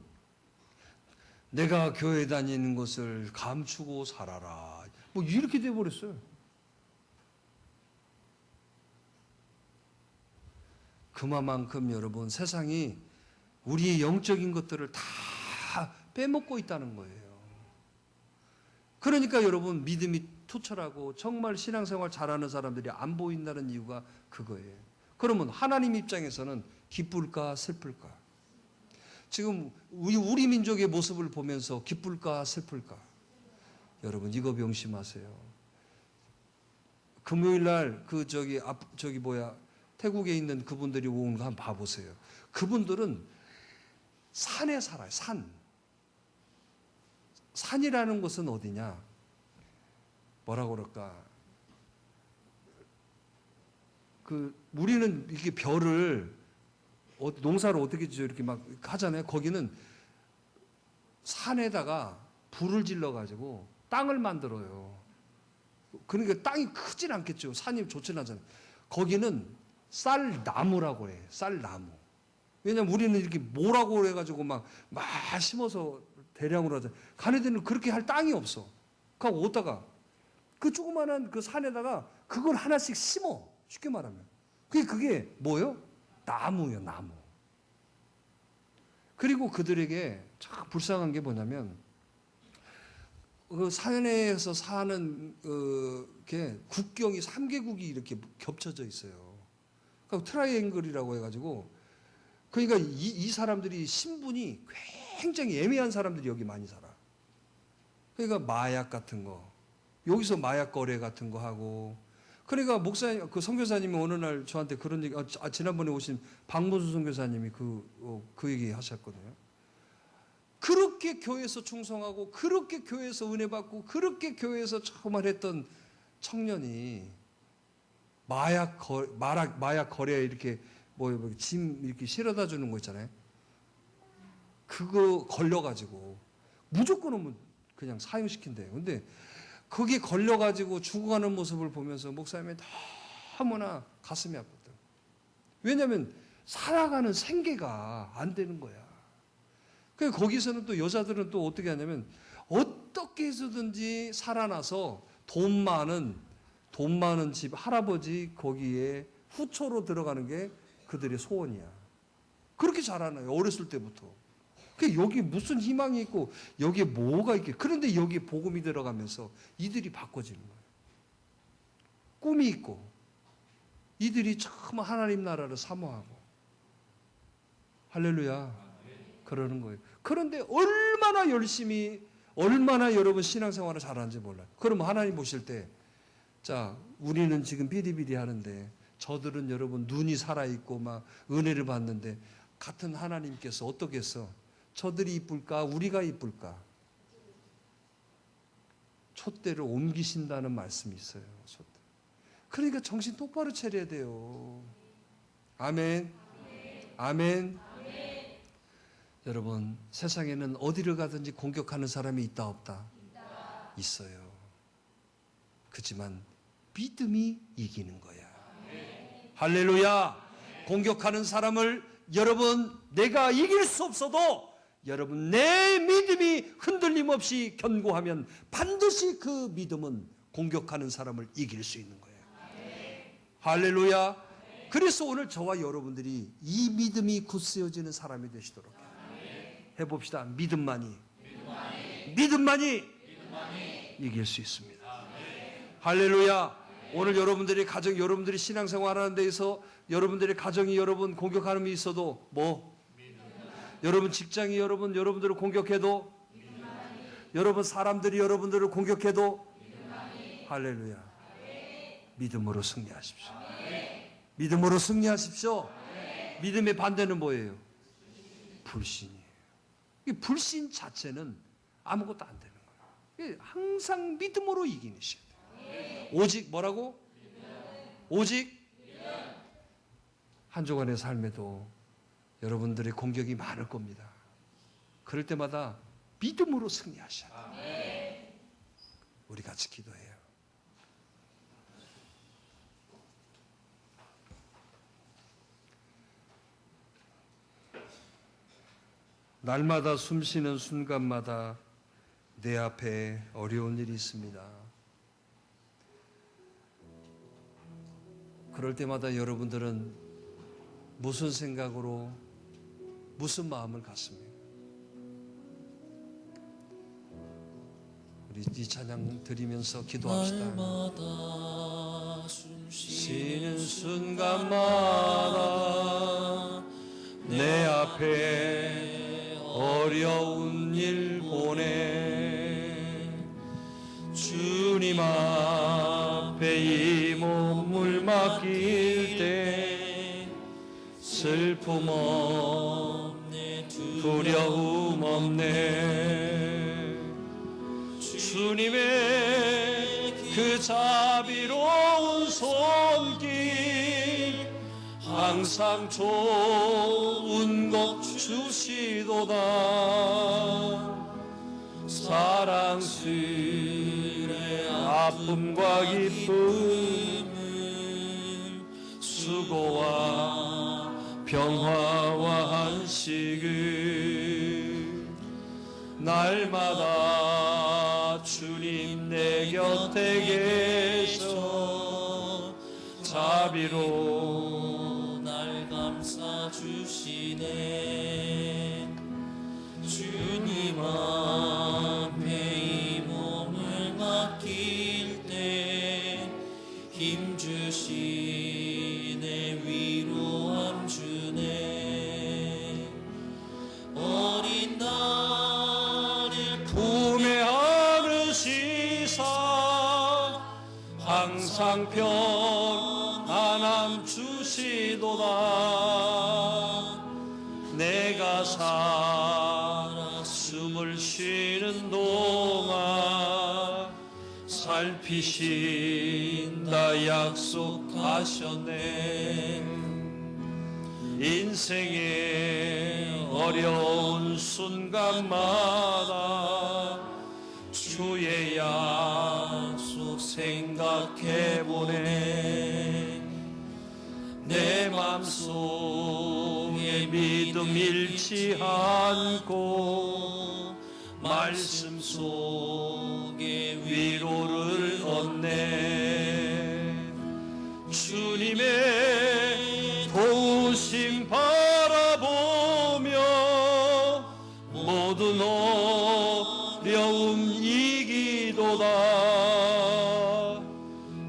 내가 교회 다니는 것을 감추고 살아라. 뭐 이렇게 돼버렸어요. 그만큼 여러분 세상이 우리의 영적인 것들을 다 빼먹고 있다는 거예요. 그러니까 여러분 믿음이 투철하고 정말 신앙생활 잘하는 사람들이 안 보인다는 이유가 그거예요. 그러면 하나님 입장에서는 기쁠까 슬플까? 지금 우리 민족의 모습을 보면서 기쁠까 슬플까? 여러분 이거 명심하세요. 금요일 날 태국에 있는 그분들이 온 거 한번 봐보세요. 그분들은 산에 살아요. 산이라는 것은 어디냐? 뭐라고 그럴까? 우리는 이렇게 별을 농사를 어떻게 지어 이렇게 막 하잖아요. 거기는 산에다가 불을 질러 가지고 땅을 만들어요. 그러니까 땅이 크진 않겠죠. 산이 좋진 않잖아요. 거기는 쌀나무라고 해. 쌀나무. 왜냐면 우리는 이렇게 모라고 그래가지고 막 심어서 대량으로 하잖아요. 가네들은 그렇게 할 땅이 없어. 그러니까 어디다가 그 조그만한 그 산에다가 그걸 하나씩 심어. 쉽게 말하면. 그게 뭐예요? 나무예요, 나무. 그리고 그들에게 참 불쌍한 게 뭐냐면 그 산에서 사는 게 국경이 3개국이 이렇게 겹쳐져 있어요. 그러니까 트라이앵글이라고 해가지고 그러니까 이 사람들이 신분이 굉장히 애매한 사람들이 여기 많이 살아. 그러니까 마약 같은 거 여기서 마약 거래 같은 거 하고 그러니까 목사님 그 선교사님이 어느 날 저한테 그런 얘기 지난번에 오신 박문수 선교사님이 그 얘기 하셨거든요. 그렇게 교회에서 충성하고 그렇게 교회에서 은혜 받고 그렇게 교회에서 정말 했던 청년이 마약 거래 이렇게 짐 이렇게 실어다 주는 거 있잖아요. 그거 걸려가지고 무조건 그냥 사형시킨대요. 근데 거기에 걸려가지고 죽어가는 모습을 보면서 목사님이 너무나 가슴이 아팠대요. 왜냐하면 살아가는 생계가 안 되는 거야. 그래서 거기서는 또 여자들은 또 어떻게 하냐면 어떻게 해서든지 살아나서 돈 많은 집 할아버지 거기에 후초로 들어가는 게 그들의 소원이야. 그렇게 자라나요. 어렸을 때부터. 여기 무슨 희망이 있고 여기에 뭐가 있게. 그런데 여기에 복음이 들어가면서 이들이 바꿔지는 거예요. 꿈이 있고 이들이 참 하나님 나라를 사모하고 할렐루야 그러는 거예요. 그런데 얼마나 열심히 얼마나 여러분 신앙생활을 잘하는지 몰라요. 그러면 하나님 보실 때 자 우리는 지금 비리비리 하는데 저들은 여러분 눈이 살아있고 막 은혜를 받는데 같은 하나님께서 어떻게 했어? 저들이 이쁠까? 우리가 이쁠까? 촛대를 옮기신다는 말씀이 있어요. 그러니까 정신 똑바로 차려야 돼요. 아멘. 아멘. 여러분 세상에는 어디를 가든지 공격하는 사람이 있다 없다? 있어요. 그렇지만 믿음이 이기는 거야. 할렐루야. 공격하는 사람을 여러분 내가 이길 수 없어도 여러분 내 믿음이 흔들림 없이 견고하면 반드시 그 믿음은 공격하는 사람을 이길 수 있는 거예요. 할렐루야. 그래서 오늘 저와 여러분들이 이 믿음이 굳세어지는 사람이 되시도록 해봅시다. 믿음만이 이길 수 있습니다. 할렐루야. 오늘 여러분들이 가정, 여러분들이 신앙생활 하는 데에서 여러분들의 가정이 여러분 공격하는 게 있어도 여러분 직장이 여러분들을 공격해도 여러분 사람들이 여러분들을 공격해도 할렐루야. 믿음으로 승리하십시오. 믿음으로 승리하십시오. 믿음의 반대는 뭐예요? 불신이에요. 이 불신 자체는 아무것도 안 되는 거예요. 항상 믿음으로 이기셔야 돼요. 오직 뭐라고? 오직 한 주간의 삶에도 여러분들의 공격이 많을 겁니다. 그럴 때마다 믿음으로 승리하셔야 돼요. 우리 같이 기도해요. 날마다 숨쉬는 순간마다 내 앞에 어려운 일이 있습니다. 그럴 때마다 여러분들은 무슨 생각으로, 무슨 마음을 갖습니까? 우리 이 찬양 드리면서 기도합시다. 날마다 쉬는 순간마다 내 앞에 어려운 일 보내 주님 앞에 이 몸을 맡길 때 슬픔 없네 두려움 없네 주님의 그 자비로운 손길 항상 좋은 것 주시도다 사랑스레 아픔과 기쁨을 수고와 평화와 안식을 날마다 주님 내 곁에 계셔 자비로 날 감싸 주시네 주님 앞에 이 몸을 맡길 때 힘주시네 위로함 주네 어린 나를 품에 안으시사 항상 평안함 주시도다 내가 살아 숨을 쉬는 동안 살피신다 약속하셨네 인생의 어려운 순간마다 주의 약속 생각해보네 내 맘속에 믿음 잃지 않고 말씀 속에 위로를 얻네 주님의 도우심 바라보며 모든 어려움 이기도다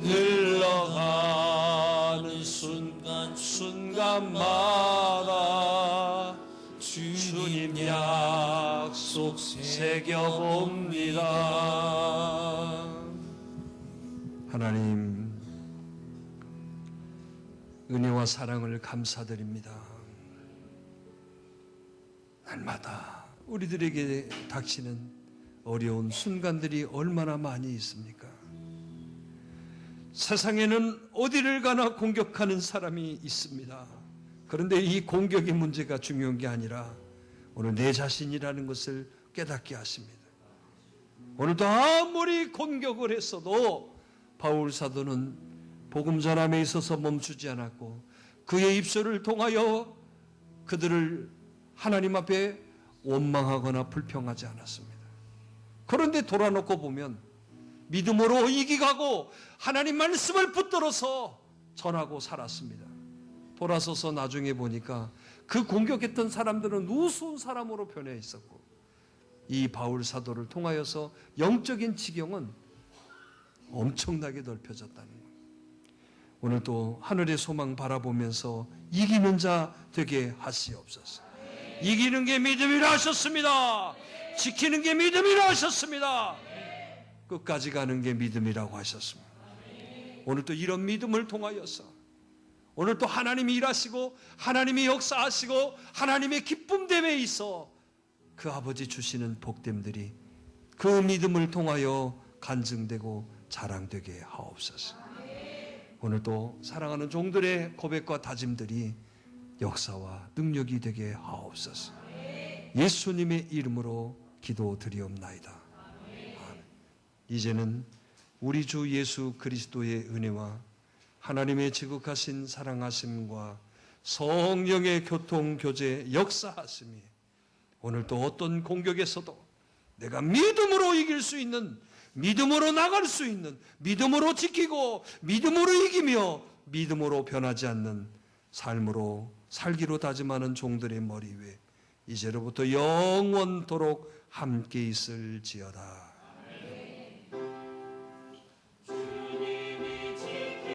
흘러가는 순간마다 주님 약속 새겨봅니다. 하나님 은혜와 사랑을 감사드립니다. 날마다 우리들에게 닥치는 어려운 순간들이 얼마나 많이 있습니까? 세상에는 어디를 가나 공격하는 사람이 있습니다. 그런데 이 공격의 문제가 중요한 게 아니라 오늘 내 자신이라는 것을 깨닫게 하십니다. 오늘도 아무리 공격을 했어도 바울 사도는 복음 전함에 있어서 멈추지 않았고 그의 입술을 통하여 그들을 하나님 앞에 원망하거나 불평하지 않았습니다. 그런데 돌아놓고 보면 믿음으로 이기가고 하나님 말씀을 붙들어서 전하고 살았습니다. 돌아서서 나중에 보니까 그 공격했던 사람들은 우스운 사람으로 변해 있었고, 이 바울 사도를 통하여서 영적인 지경은 엄청나게 넓혀졌다는 거예요. 오늘도 하늘의 소망 바라보면서 이기는 자 되게 하시옵소서. 이기는 게 믿음이라 하셨습니다. 지키는 게 믿음이라 하셨습니다. 끝까지 가는 게 믿음이라고 하셨습니다. 오늘도 이런 믿음을 통하여서 오늘도 하나님이 일하시고 하나님이 역사하시고 하나님의 기쁨됨에 있어 그 아버지 주시는 복됨들이 그 믿음을 통하여 간증되고 자랑되게 하옵소서. 오늘도 사랑하는 종들의 고백과 다짐들이 역사와 능력이 되게 하옵소서. 예수님의 이름으로 기도드리옵나이다. 아멘. 이제는 우리 주 예수 그리스도의 은혜와 하나님의 지극하신 사랑하심과 성령의 교통 교제 역사하심이 오늘도 어떤 공격에서도 내가 믿음으로 이길 수 있는, 믿음으로 나갈 수 있는, 믿음으로 지키고 믿음으로 이기며 믿음으로 변하지 않는 삶으로 살기로 다짐하는 종들의 머리 위에 이제로부터 영원토록 함께 있을지어다.